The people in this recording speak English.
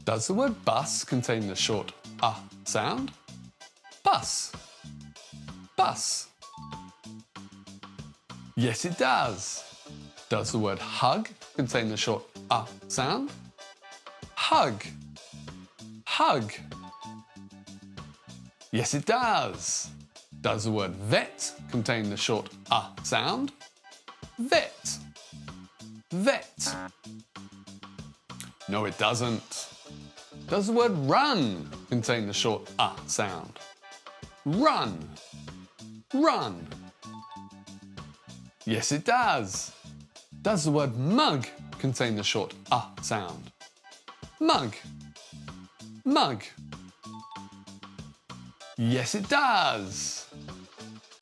Does the word bus contain the short sound? Bus. Bus. Yes, it does. Does the word hug contain the short sound? Hug. Hug. Yes, it does. Does the word vet contain the short sound? Vet. Vet. No, it doesn't. Does the word run contain the short sound? Run. Run. Yes, it does. Does the word mug contain the short sound? Mug. Mug. Yes, it does.